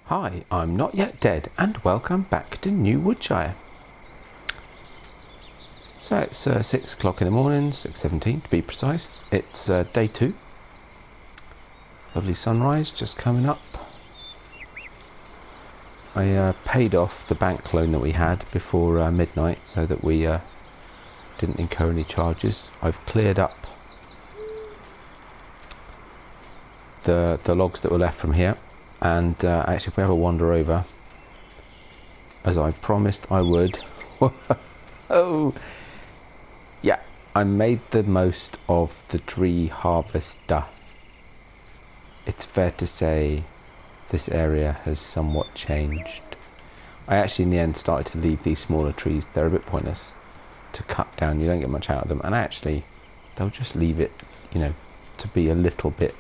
Hi, I'm Not Yet Dead, and welcome back to New Woodshire. So it's 6 o'clock in the morning, 6:17 to be precise. It's day 2. Lovely sunrise just coming up. I paid off the bank loan that we had before midnight so that we didn't incur any charges. I've cleared up the logs that were left from here. And actually, if we ever wander over, as I promised I would, oh, yeah, I made the most of the tree harvester. It's fair to say this area has somewhat changed. I actually, in the end, started to leave these smaller trees. They're a bit pointless to cut down. You don't get much out of them. And actually, they'll just leave it, to be a little bit,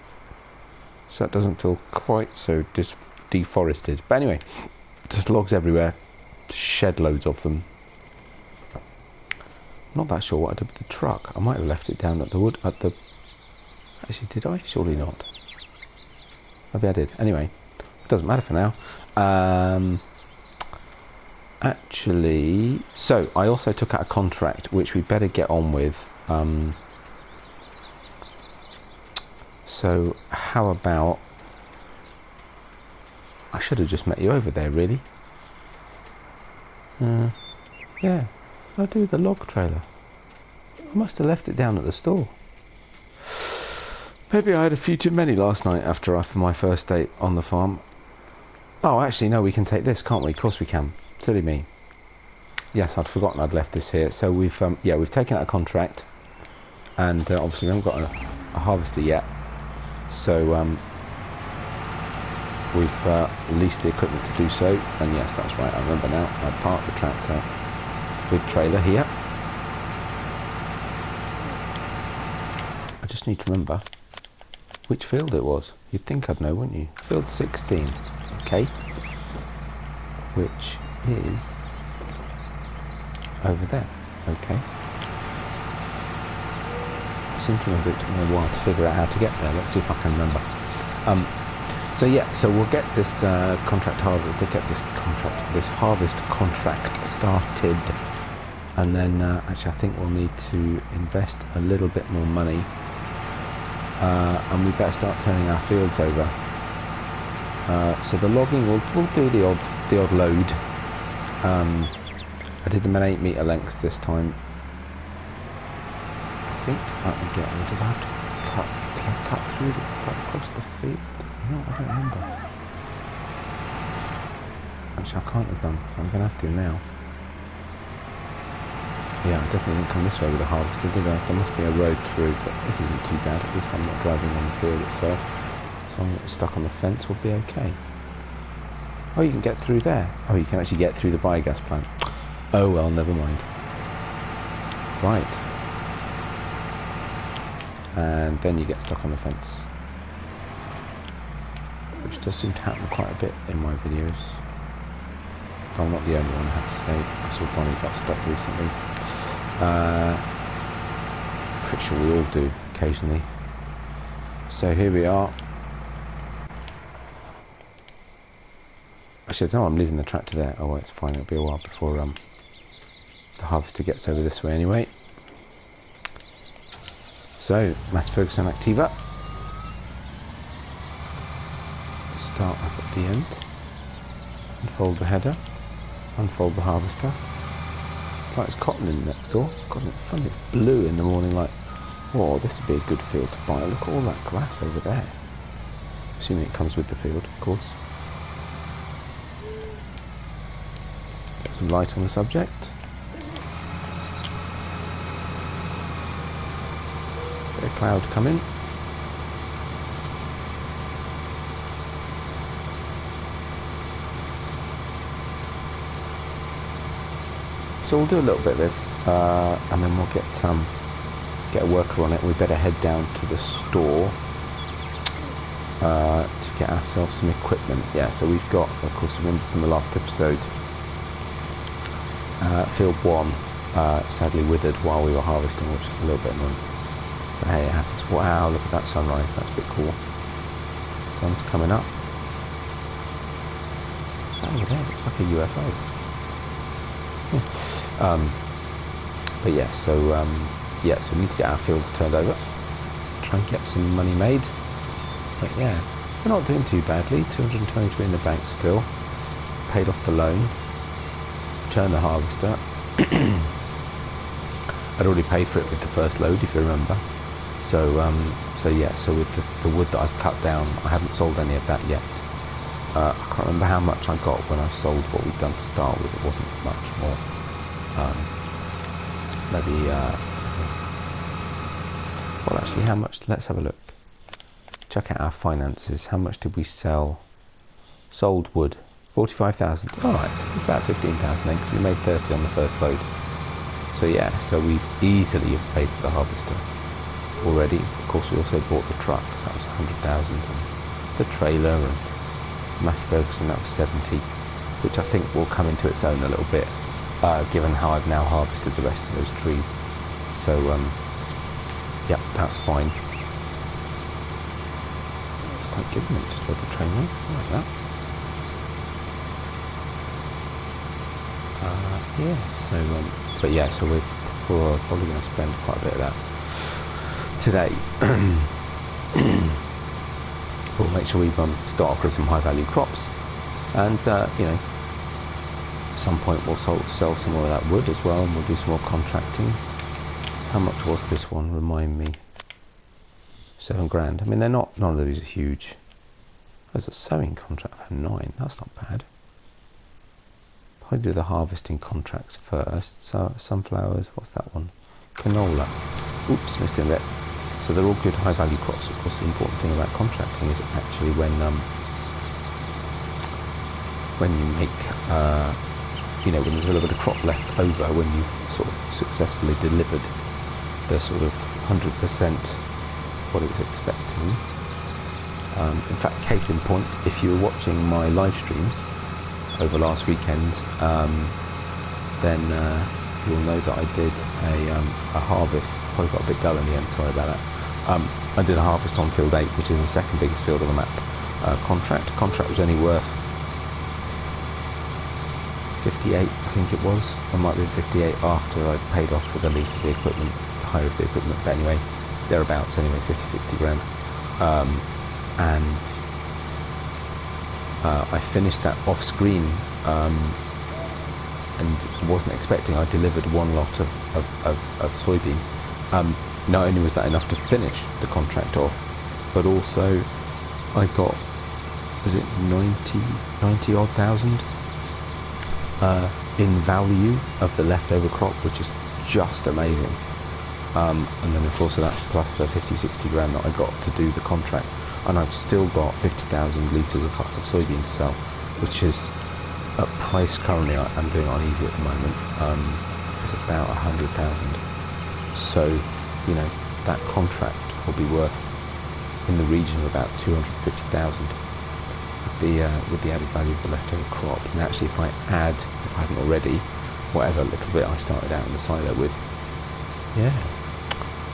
so it doesn't feel quite so deforested. But anyway, just logs everywhere, shed loads of them. Not that sure what I did with the truck. I might have left it down at the actually, did I? Surely not. Maybe I did. Anyway, it doesn't matter for now. Actually, so I also took out a contract which we better get on with. So how about, I should have just met you over there, really. Yeah, I'll do the log trailer. I must have left it down at the store. Maybe I had a few too many last night after my first date on the farm. Oh, actually, no, we can take this, can't we? Of course we can. Silly me. Yes, I'd forgotten I'd left this here. So we've taken out a contract, and obviously we haven't got a harvester yet. So we've leased the equipment to do so, and yes, that's right, I remember now. I parked the tractor with trailer here. I just need to remember which field it was. You'd think I'd know, wouldn't you? Field 16, okay, which is over there, okay. It took me a while to figure out how to get there. Let's see if I can remember. So we'll get this this harvest contract started, and then actually I think we'll need to invest a little bit more money, and we better start turning our fields over. So the logging will do the odd load. I did them at 8 metre lengths this time. I think I can get. Did I have to cut across the field? No, I don't remember. Actually, I can't have done. So I'm going to have to now. Yeah, I definitely didn't come this way with the harvester, did I? There must be a road through, but this isn't too bad. At least I'm not driving on the field itself. So I'm not stuck on the fence. Will be okay. Oh, you can get through there. Oh, you can actually get through the biogas plant. Oh well, never mind. Right. And then you get stuck on the fence, which does seem to happen quite a bit in my videos. But I'm not the only one, I have to say. I saw Bonnie got stuck recently. Pretty sure we all do occasionally. So here we are. Actually, I don't know, I'm leaving the tractor there. Oh, well, it's fine, it'll be a while before the harvester gets over this way anyway. So, mass focus on Activa. Start up at the end. Unfold the header. Unfold the harvester. It's like it's cotton in next door. God, it's funny, it's blue in the morning, like, oh, this would be a good field to buy. Look at all that grass over there. Assuming it comes with the field, of course. Get some light on the subject. A cloud coming. So we'll do a little bit of this, and then we'll get a worker on it. We better head down to the store to get ourselves some equipment. Yeah, so we've got, of course, remember from the last episode, field 1 sadly withered while we were harvesting, which is a little bit annoying. But hey, it happens. Wow, look at that sunrise. That's a bit cool. Sun's coming up. over there? It's like a UFO. But yeah, so we need to get our fields turned over, try and get some money made. But yeah, we're not doing too badly. 223 in the bank still. Paid off the loan. Returned the harvester. I'd already paid for it with the first load, if you remember. So with the wood that I've cut down, I haven't sold any of that yet. I can't remember how much I got when I sold what we'd done to start with. It wasn't much more. Well, actually, how much? Let's have a look. Check out our finances. How much did we sell? Sold wood, 45,000. All right, it's about 15,000 then, because we made 30 on the first load. So yeah, so we've easily paid for the harvester already. Of course, we also bought the truck. That was 100,000, and the trailer and Massey Ferguson, that was 70, which I think will come into its own a little bit, given how I've now harvested the rest of those trees. So yeah, that's fine. It's quite good, isn't it? Just over the train line, like that. Yeah, so but yeah, so we're probably going to spend quite a bit of that today. We'll make sure we start off with some high value crops, and you know, at some point we'll sell some more of that wood as well, and we'll do some more contracting. How much was this one? Remind me. 7 grand. I mean, none of these are huge. There's a sowing contract for 9. That's not bad. Probably do the harvesting contracts first. So sunflowers. What's that one? Canola. Oops, missed it a bit. So they're all good high value crops. Of course, the important thing about contracting is actually when you make, you know, when there's a little bit of crop left over, when you've sort of successfully delivered the sort of 100% what it was expecting. In fact, case in point, if you were watching my live streams over last weekend, then you'll know that I did a harvest. Probably got a bit dull in the end, sorry about that. I did a harvest on field 8, which is the second biggest field on the map. Contract was only worth 58, I think it was. I might be 58 after I paid off for the lease of the equipment, the hire of the equipment, but anyway, thereabouts anyway, 50-60 grand. And I finished that off screen, and wasn't expecting. I delivered one lot of soybean. Not only was that enough to finish the contract off, but also I got, was it 90 odd thousand in value of the leftover crop, which is just amazing. And then of course that's plus the 50-60 grand that I got to do the contract, and I've still got 50,000 litres of soybeans to sell, which is a price currently I'm doing on easy at the moment. It's about 100,000. So, you know, that contract will be worth in the region of about 250,000 with the added value of the leftover crop. And actually, if I haven't already, whatever little bit I started out in the silo with, yeah,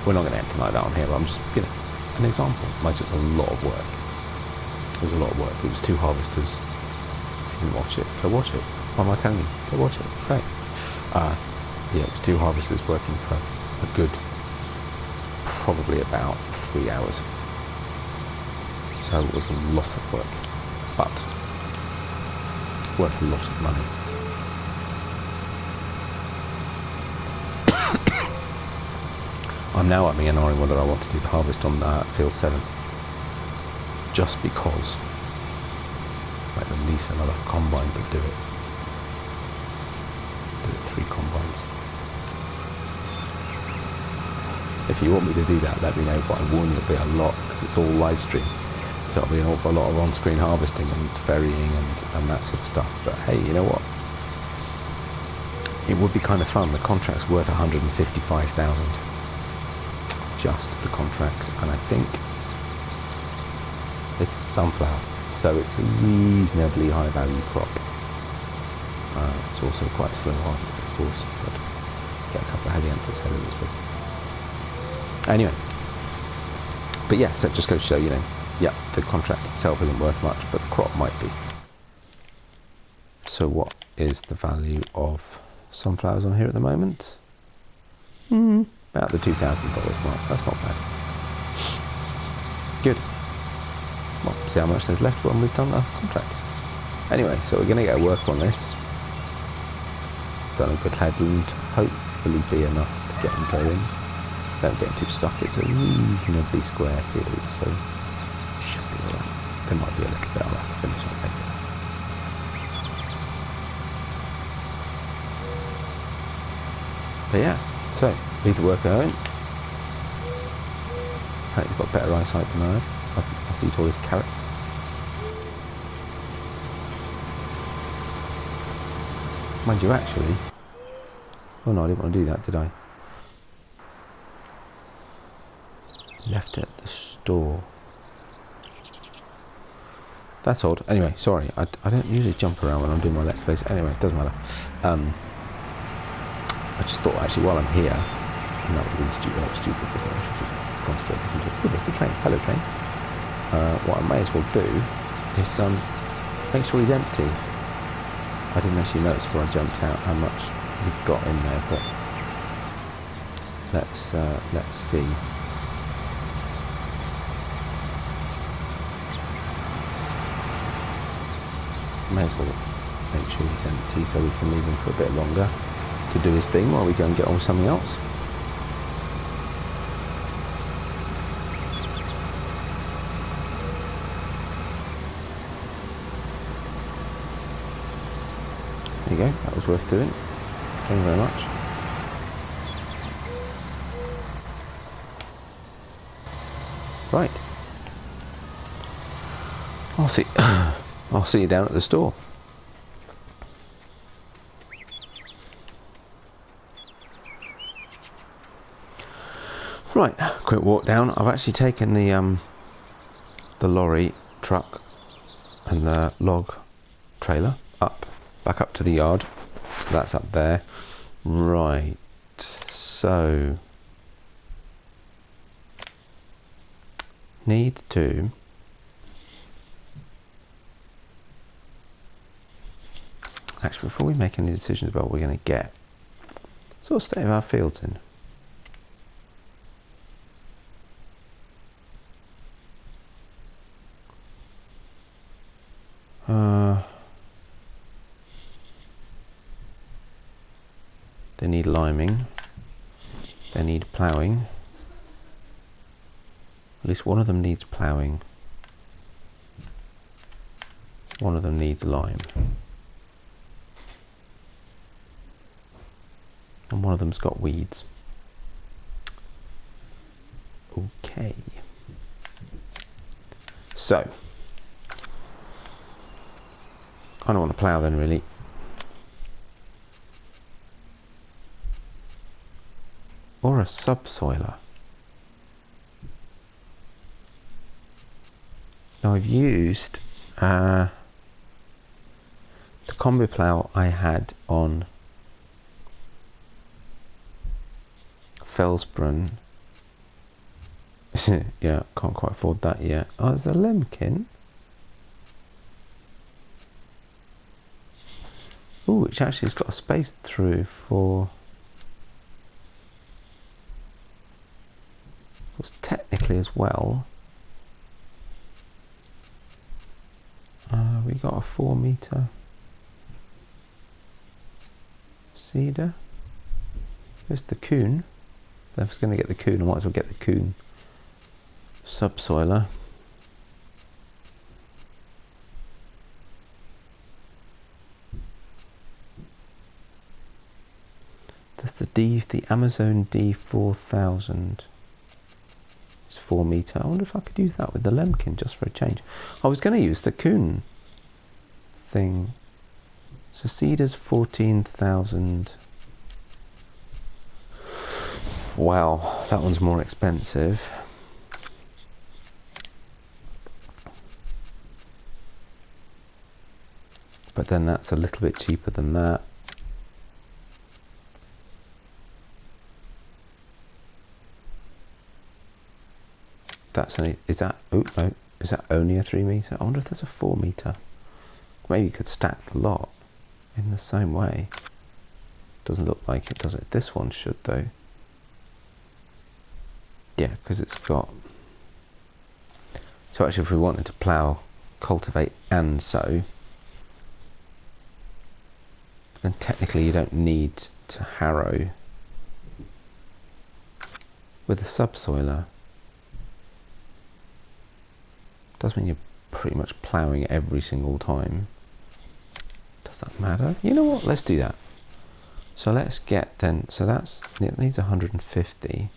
we're not going to anything like that on here. But I'm just, you know, an example. Like, it's a lot of work. It was a lot of work. It was 2 harvesters. If you didn't watch it, go watch it. What am I telling you? Go watch it. Great. Yeah, it was 2 harvesters working for a good, probably about 3 hours. So it was a lot of work, but worth a lot of money. I'm now umming and ahhing whether I want to do the harvest on field 7, just because like the lease another combine to do it. Do it 3 combines. If you want me to do that, let me know, but I warn you, it'll be a lot, because it's all live stream. So it'll be an awful lot of on-screen harvesting and ferrying and that sort of stuff. But hey, you know what? It would be kind of fun. The contract's worth 155,000. Just the contract. And I think it's sunflower. So it's a reasonably high value crop. It's also quite slow harvest, of course, but get a couple of helianthus headed this week. Anyway, but yeah, so it just goes to show, you know, yeah, the contract itself isn't worth much, but the crop might be. So what is the value of sunflowers on here at the moment? About the $2,000 mark. That's not bad. Good. Well, see how much there's left when we've done our contract. Anyway, so we're going to get a work on this. Done a good headland. Hopefully be enough to get them going. Don't get too stuck. It's a reasonably square field, so should be alright. There might be a little bit I'll have to finish on later. But yeah, so leave the work going. He's got better eyesight than I have. After eat all his carrots. Mind you, actually. Oh no, I didn't want to do that, did I? Left it at the store. That's odd. Anyway, sorry. I don't usually jump around when I'm doing my Let's Plays. Anyway, it doesn't matter. I just thought, actually, while I'm here, and that would be stupid, because I should just gone straight into it. Oh, there's a train. Hello, train. What I may as well do is make sure he's empty. I didn't actually notice before I jumped out how much we've got in there, but let's see. May as well make sure he's empty so we can leave him for a bit longer to do his thing while we go and get on with something else. There you go, that was worth doing. Thank you very much. Right. I'll see you down at the store. Right, quick walk down. I've actually taken the lorry truck and the log trailer back up to the yard. So that's up there. Right, so need to actually, before we make any decisions about what we're going to get, sort of state of our fields in. They need liming. They need ploughing. At least one of them needs ploughing. One of them needs lime. And one of them's got weeds. Okay. So, I don't want to plough then, really. Or a subsoiler. Now I've used the combi plough I had on Felsbrunn. Yeah, can't quite afford that yet. Oh, it's a Lemken. Ooh, which actually has got a space through for... technically as well. We got a 4 metre cedar. There's the coon. If I was going to get the coon, I might as well get the coon subsoiler. There's the Amazon D4000. 4 metre. I wonder if I could use that with the Lemken just for a change. I was going to use the coon thing. So cedar's 14,000. Wow, that one's more expensive. But then that's a little bit cheaper than that. That's only, is that only a 3 metre? I wonder if there's a 4 metre. Maybe you could stack the lot. in the same way. Doesn't look like it, does it? This one should though. Yeah, because it's got... So actually if we wanted to plough, cultivate and sow, then technically you don't need to harrow with a subsoiler. Does mean you're pretty much ploughing every single time. Does that matter? You know what, let's do that. So let's get then, so that's, it needs 150.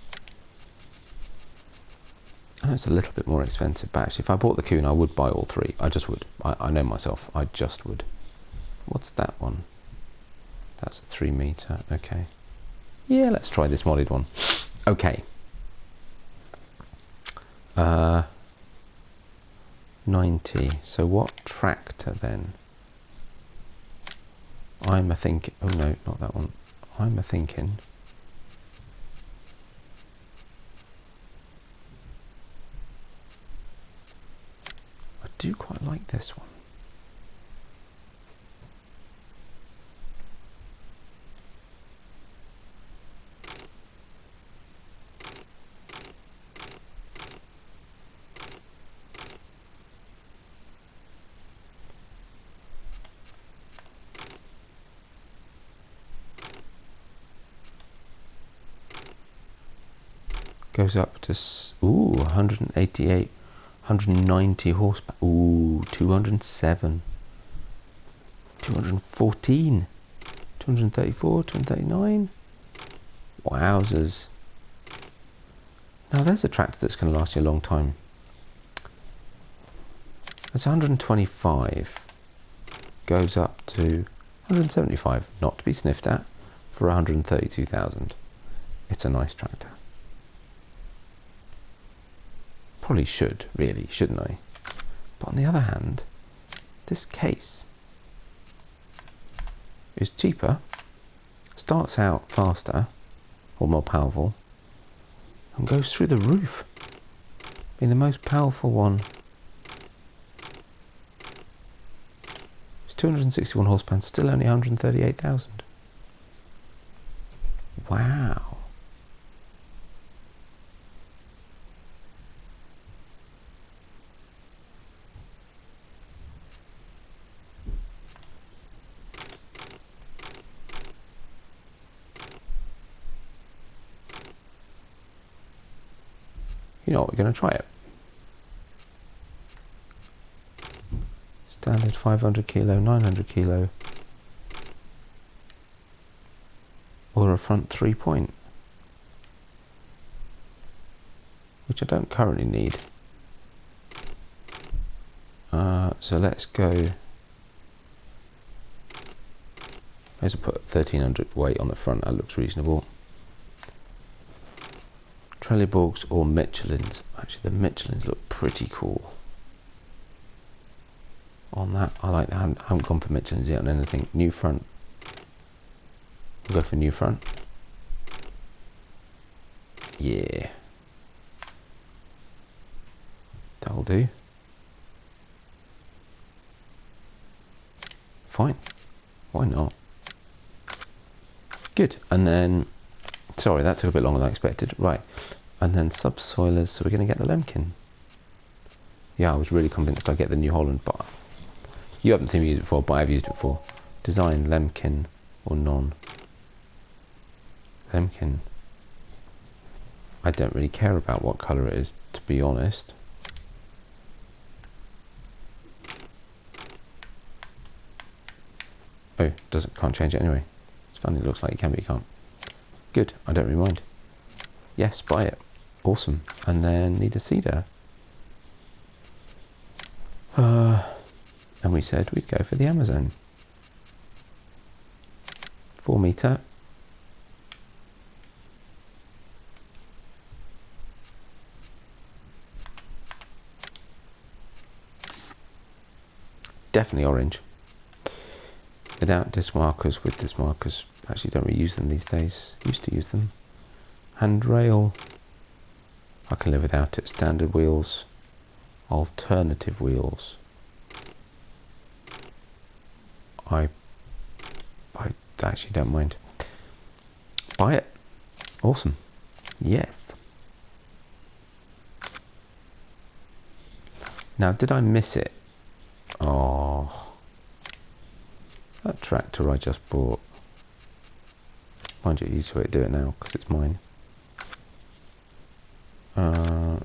I know it's a little bit more expensive, but actually if I bought the Kuhn I would buy all three. I just would. I know myself, I just would. What's that one? That's a 3 metre, okay. Yeah, let's try this modded one. Okay. 90. So what tractor then? I'm a thinking. Oh no, not that one. I'm a thinking. I do quite like this one. Goes up to 188, 190 horsepower. Ooh, 207, 214, 234, 239. Wowzers! Now there's a tractor that's going to last you a long time. That's 125. Goes up to 175, not to be sniffed at, for 132,000. It's a nice tractor. Probably should, really, shouldn't I? But on the other hand, this case is cheaper, starts out faster, or more powerful, and goes through the roof. Being the most powerful one. It's 261 horsepower, still only 138,000. Wow. You know what, we're going to try it. Standard 500 kilo, 900 kilo, or a front 3-point, which I don't currently need. So let's go. Let's put 1300 weight on the front. That looks reasonable. Trelleborgs or Michelins. Actually, the Michelins look pretty cool. On that, I like that. I haven't gone for Michelins yet on anything. New front. We'll go for new front. Yeah. That'll do. Fine. Why not? Good. And then, sorry, that took a bit longer than I expected. Right. And then subsoilers, so we're going to get the Lemken. Yeah, I was really convinced I'd get the New Holland, but you haven't seen me use it before, but I've used it before. Design Lemken or non. Lemken. I don't really care about what colour it is, to be honest. Oh, can't change it anyway. It's funny, it looks like you can, but you can't. Good, I don't really mind. Yes, buy it. Awesome. And then need a cedar. And we said we'd go for the Amazon. 4 metre. Definitely orange. Without disc markers, with disc markers. Actually don't really use them these days. Used to use them. Handrail. I can live without it. Standard wheels. Alternative wheels. I actually don't mind. Buy it. Awesome. Yes. Now, did I miss it? Oh, that tractor I just bought. Mind you, easy way to do it now because it's mine. No.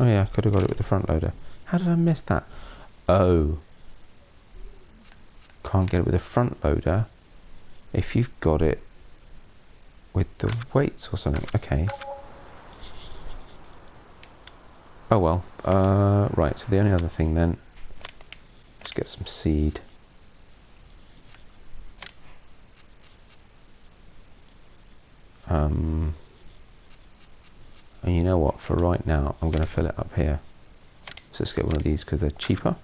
Oh yeah, I could have got it with the front loader. How did I miss that? Oh. Can't get it with the front loader if you've got it with the weights or something. Okay. Oh well. Right, so the only other thing then, let's get some seed. And you know what, for right now I'm going to fill it up here. So let's get one of these because they're cheaper.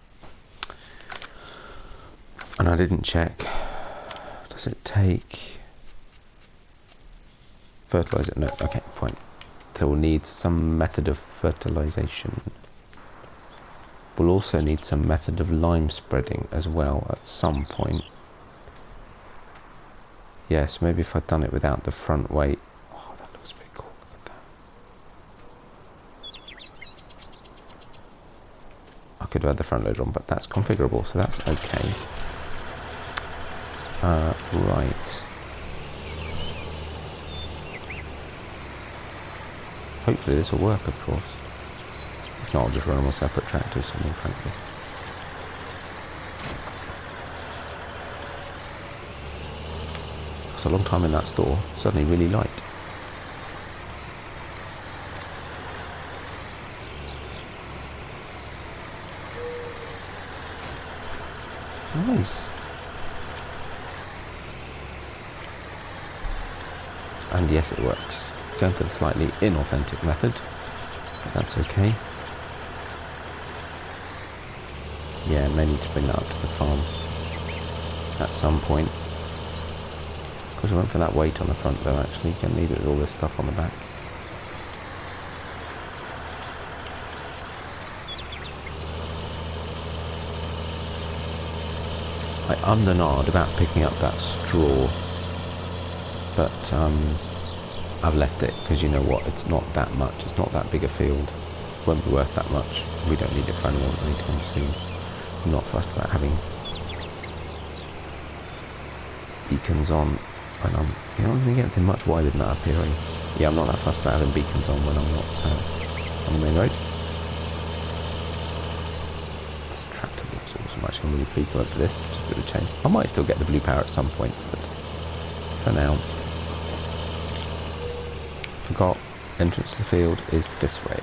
And I didn't check. Does it take fertilizer? No, okay, fine. So we'll need some method of fertilization. We'll also need some method of lime spreading as well at some point. Yes, maybe if I'd done it without the front weight. Oh, that looks a bit cool. Look at that. I could have had the front loader on, but that's configurable, so that's okay. Right. Hopefully this will work, of course. If not, I'll just run them on separate tractors, I mean, frankly. It's a long time in that store, suddenly really light. Nice. And yes, it works. Going for the slightly inauthentic method, but that's okay. Yeah, may need to bring that up to the farm at some point. Because I went for that weight on the front though, actually. You can leave it with all this stuff on the back. I ummed and ahed about picking up that straw, but I've left it because you know what, it's not that much, it's not that big a field, it won't be worth that much, we don't need it for anyone anytime soon. I'm not fussed about having beacons on when I'm, you're not going to get anything much wider than that up here, yeah, I'm not that fussed about having beacons on when I'm not on the main road. This tractor looks awesome, actually I'm really pleased with this, just a bit of change. I might still get the blue power at some point, but for now, forgot, entrance to the field is this way.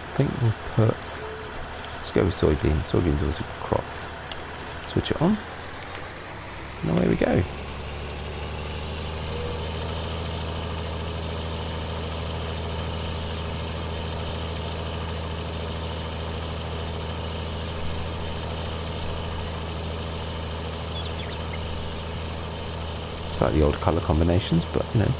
I think we'll put, let's go with soybean. Soybean's always a good crop. Switch it on, and away we go. Slightly old colour combinations, but you know.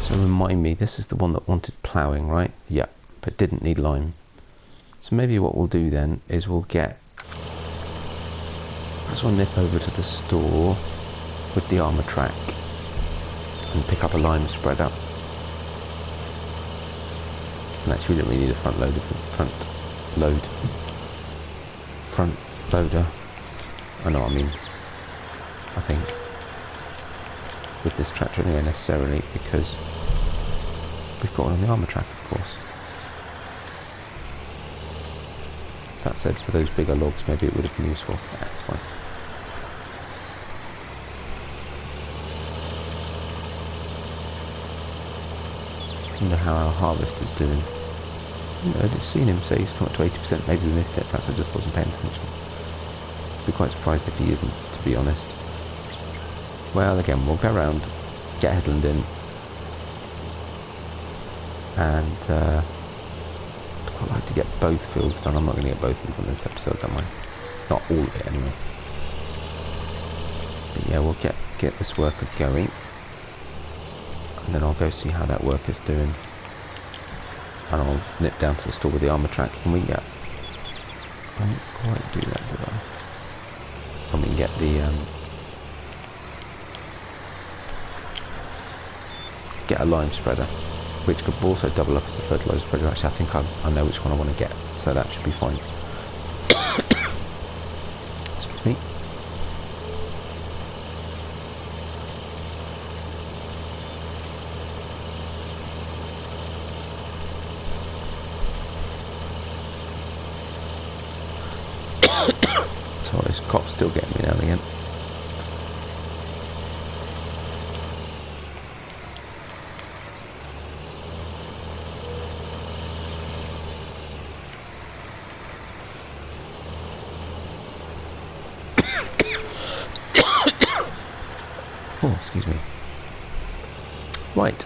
So remind me, this is the one that wanted ploughing, right? Yeah, but didn't need lime. So maybe what we'll do then is we'll get, let's nip over to the store. with the armour track and pick up a lime spreader. And actually we don't really need a front loader. I know what I mean. I think with this tractor anyway necessarily, because we've got one on the armour track, of course. That said, for those bigger logs maybe it would have been useful. Yeah, it's fine. I wonder how our harvest is doing. I've just seen him say he's come up to 80%, maybe we missed it, perhaps I just wasn't paying attention. I'd be quite surprised if he isn't, to be honest. Well, again, we'll go around, get Headland in, and I'd quite like to get both fields done. I'm not going to get both of them on this episode, am I? Not all of it, anyway. But yeah, we'll get this worker going, and then I'll go see how that worker's doing. And I'll nip down to the store with the armour track, and we get... I didn't quite do that, did I? And we can get the... get a lime spreader, which could also double up as a fertiliser spreader. Actually, I think I know which one I want to get, so that should be fine. Excuse me. Sorry, this cop's still getting me now and again. Oh, excuse me. Right.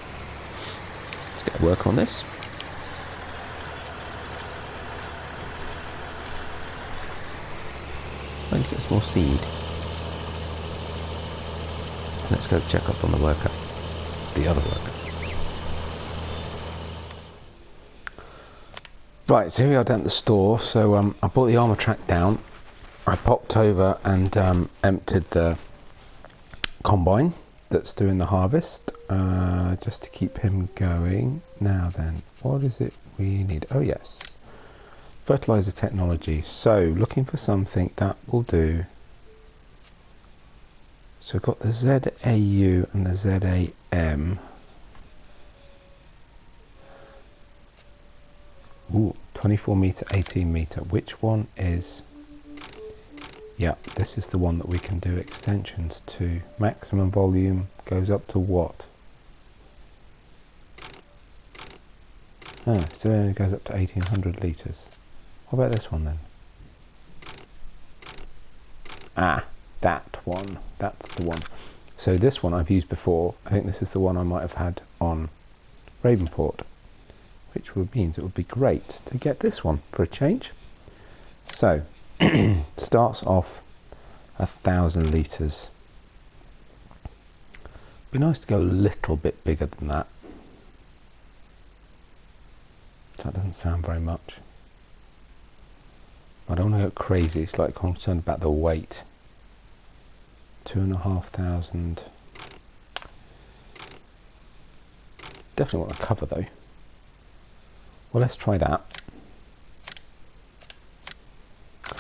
Let's get to work on this. I need to get some more seed. Let's go check up on the worker. The other worker. Right, so here we are down at the store. So I brought the armour track down. I popped over and emptied the combine that's doing the harvest, just to keep him going. Now then, what is it we need? Oh yes, fertilizer technology. So looking for something that will do. So we've got the ZAU and the ZAM. Ooh, 24 meter, 18 meter. Which one is... Yeah, this is the one that we can do extensions to. Maximum volume goes up to what? Still only goes up to 1800 litres. What about this one then? Ah, that one. That's the one. So this one I've used before. I think this is the one I might have had on Ravenport, which means it would be great to get this one for a change. So starts off 1,000 litres. Be nice to go a little bit bigger than that. That doesn't sound very much. I don't want to go crazy. It's like I'm concerned about the weight. 2,500. Definitely want to cover though. Well, let's try that.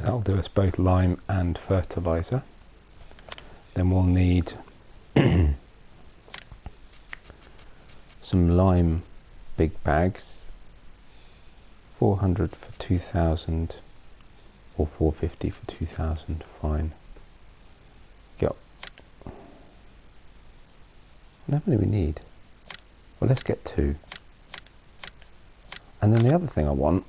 That'll do us both lime and fertiliser. Then we'll need some lime big bags. 400 for 2,000 or 450 for 2,000, fine. Yep. How many do we need? Well, let's get 2. And then the other thing I want,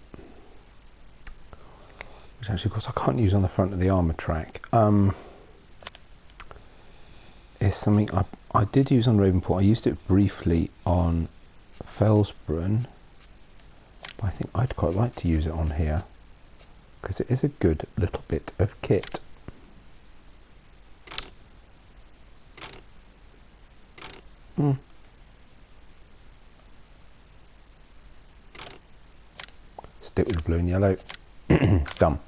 which actually of course I can't use on the front of the armour track, is something I did use on Ravenport. I used it briefly on Fellsbrunn, but I think I'd quite like to use it on here because it is a good little bit of kit. Stick with the blue and yellow. Done.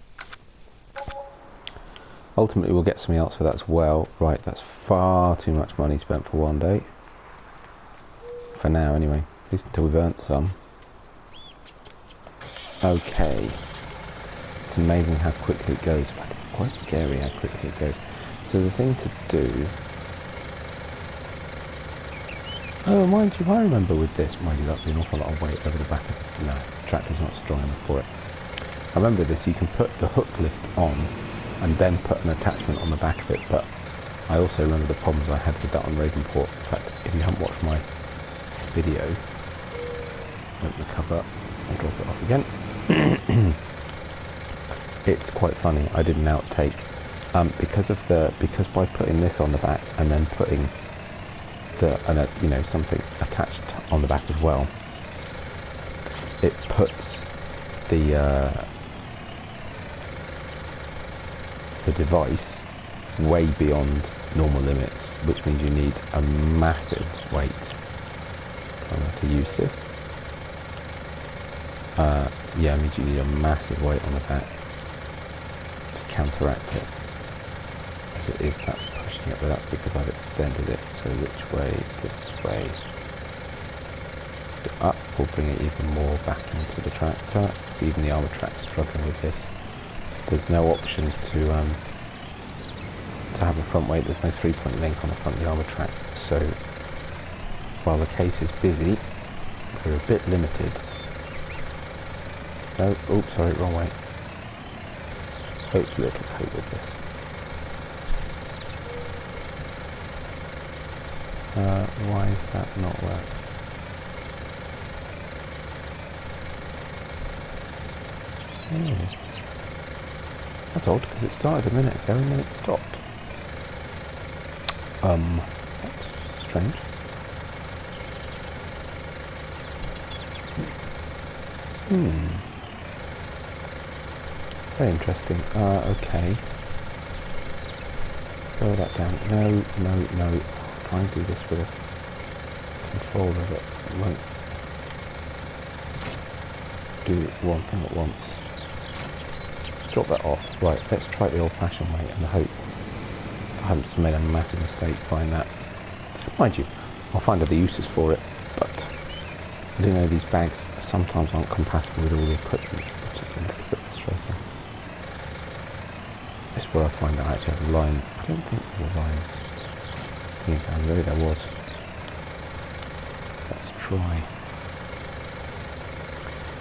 Ultimately we'll get something else for that as well. Right, that's far too much money spent for one day. For now anyway, at least until we've earned some. Okay. It's amazing how quickly it goes, but it's quite scary how quickly it goes. So the thing to do... Oh, mind you, I remember with this, mind you, that'd be an awful lot of weight over the back of it. No, the tractor's not strong enough for it. I remember this, you can put the hook lift on and then put an attachment on the back of it, but I also remember the problems I had with that on Ravenport. In fact, if you haven't watched my video, open the cover and drop it off again. It's quite funny. I did an outtake because by putting this on the back and then putting something attached on the back as well, it puts the device way beyond normal limits, which means you need a massive weight. I'm going to use this. Yeah, it means you need a massive weight on the back to counteract it. As it is, that's pushing it, but that's because I've extended it. So which way? This way. Up will bring it even more back into the tractor. So even the armour track's struggling with this. There's no option to have a front weight. There's no 3-point link on the front of the armour track. So while the case is busy, we're a bit limited. No, oops, sorry, wrong way. Hopefully it'll cope with this. Why is that not working? Oh. That's odd, because it started a minute ago and then it stopped. That's strange. Very interesting. Okay. Throw that down. No. Try and do this with a controller that won't do one thing at once. Drop that off. Right, let's try the old-fashioned way and hope I haven't just made a massive mistake buying that. Mind you, I'll find other uses for it, but I do know these bags sometimes aren't compatible with all the equipment, which is a little bit frustrating. This is where I find out I actually have a line. I don't think there's a line. Down the road there was. Let's try.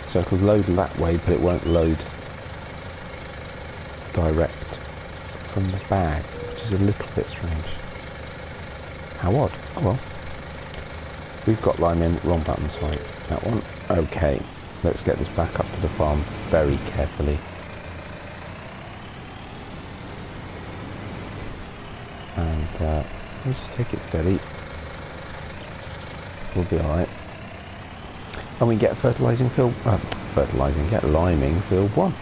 So it'll load that way, but it won't load direct from the bag, which is a little bit strange. How odd. Oh well. We've got lime in, wrong button, sorry. That one. Okay. Let's get this back up to the farm very carefully. And we'll just take it steady. We'll be alright. And we get fertilising field, get liming field 1.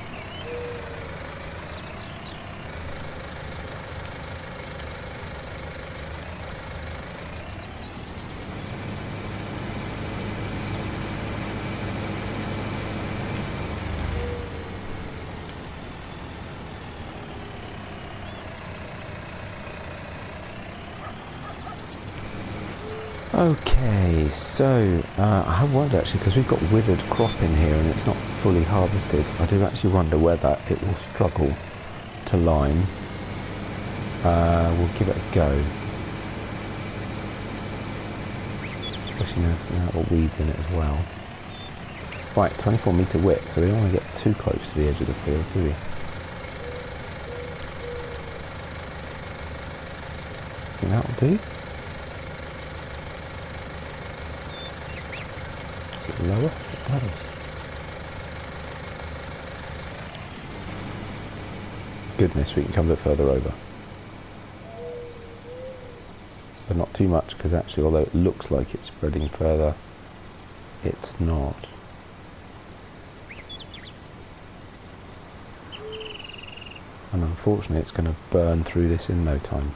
Okay, so I have wondered actually, because we've got withered crop in here and it's not fully harvested, I do actually wonder whether it will struggle to lime. We'll give it a go. Especially now it's got weeds in it as well. Right, 24 metre width, so we don't want to get too close to the edge of the field, do we? Think that'll do? Lower? Goodness, we can come a bit further over. But not too much, because actually, although it looks like it's spreading further, it's not. And unfortunately, it's going to burn through this in no time.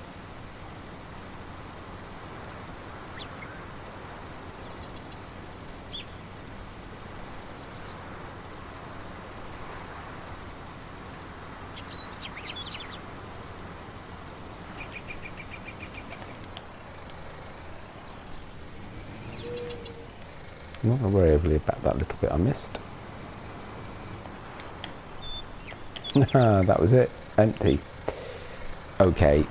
I'm not going to worry overly about that little bit I missed. That was it. Empty. Okay.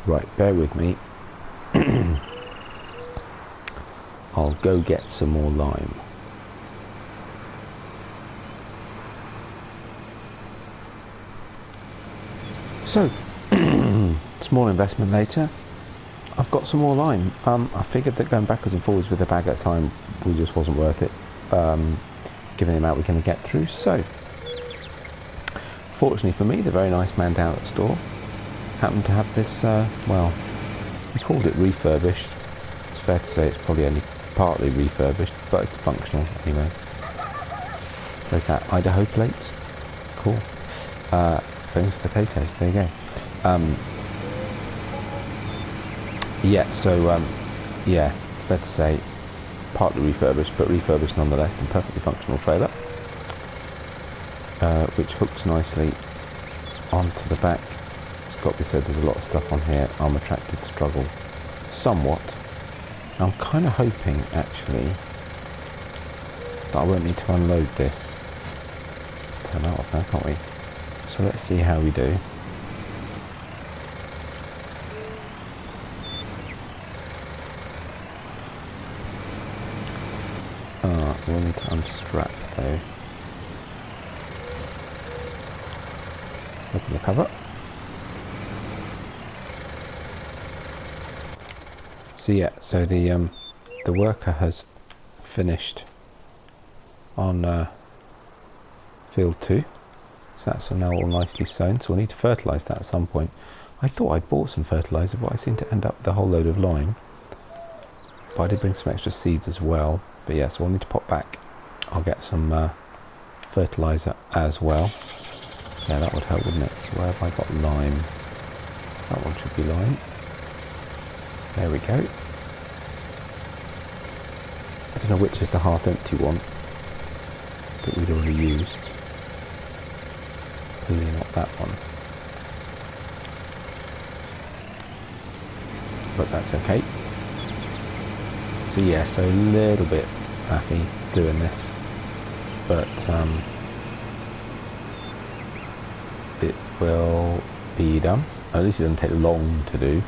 Right, bear with me. I'll go get some more lime. So, small investment later, I've got some more lime. I figured that going backwards and forwards with a bag at a time just wasn't worth it, given the amount we're going to get through. So, fortunately for me, the very nice man down at the store happened to have this, well, he called it refurbished. It's fair to say it's probably only partly refurbished, but it's functional anyway. There's that Idaho plates. Cool. Famous potatoes, there you go. Yeah, so, yeah, fair to say, partly refurbished, but refurbished nonetheless, and perfectly functional trailer, which hooks nicely onto the back. It's got to be said, there's a lot of stuff on here. I'm attracted to struggle somewhat. I'm kind of hoping, actually, that I won't need to unload this. Turn that off now, can't we? So let's see how we do. We'll need to unstrap though. Open the cover. So yeah, so the worker has finished on field 2. So that's now all nicely sown. So we'll need to fertilise that at some point. I thought I'd bought some fertiliser, but I seem to end up with a whole load of lime. But I did bring some extra seeds as well. But yeah, so we'll need to pop back. I'll get some fertiliser as well. Yeah, that would help, wouldn't it? So where have I got lime? That one should be lime. There we go. I don't know which is the half empty one that we'd already used. Clearly not that one. But that's okay. So yeah, so a little bit faffy doing this, but it will be done. At least it doesn't take long to do.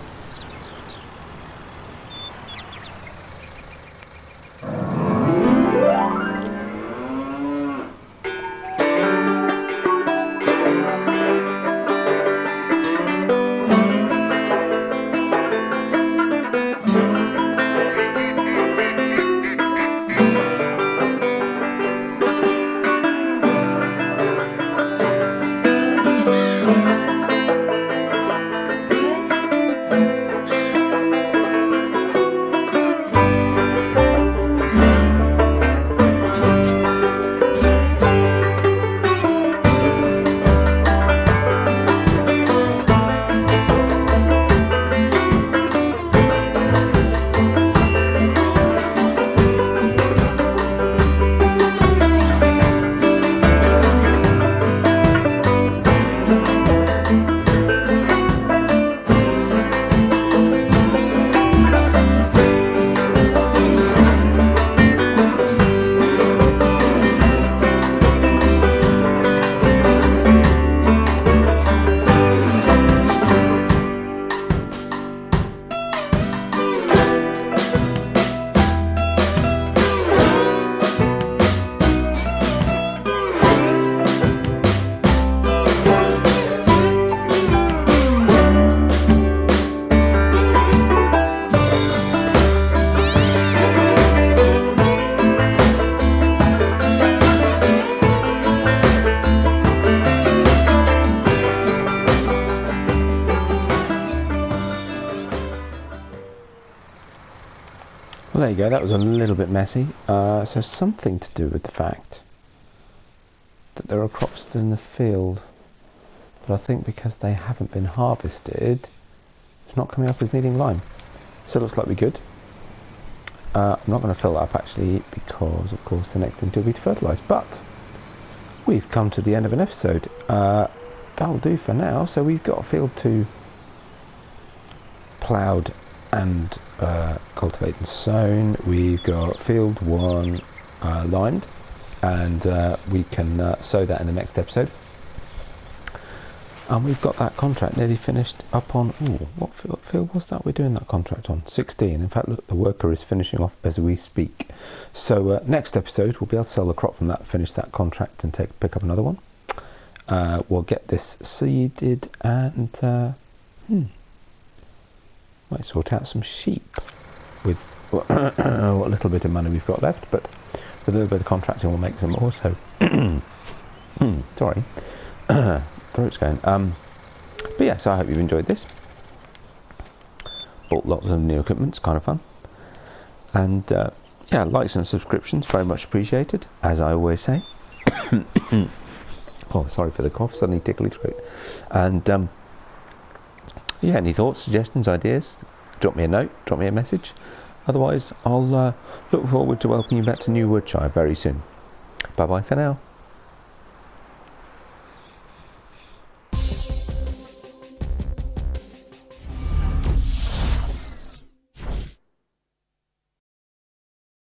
Well, there you go, that was a little bit messy. So something to do with the fact that there are crops in the field, but I think because they haven't been harvested, it's not coming up as needing lime. So it looks like we're good. I'm not going to fill that up actually, because of course the next thing will be to fertilise. But we've come to the end of an episode. That'll do for now. So we've got field 2 ploughed and cultivate and sown. We've got field 1 lined, and we can sow that in the next episode. And we've got that contract nearly finished up on, ooh, what field was that we're doing that contract on? 16. In fact, look, the worker is finishing off as we speak. So next episode, we'll be able to sell the crop from that, finish that contract, and pick up another one. We'll get this seeded and might sort out some sheep with what little bit of money we've got left, but with a little bit of contracting we'll make some more. So sorry, throat's going. But yeah, so I hope you've enjoyed this. Bought lots of new equipment, it's kind of fun. And yeah, likes and subscriptions very much appreciated, as I always say. Oh, sorry for the cough, suddenly tickly throat. And yeah, any thoughts, suggestions, ideas, drop me a note, drop me a message. Otherwise, I'll look forward to welcoming you back to New Woodshire very soon. Bye bye for now.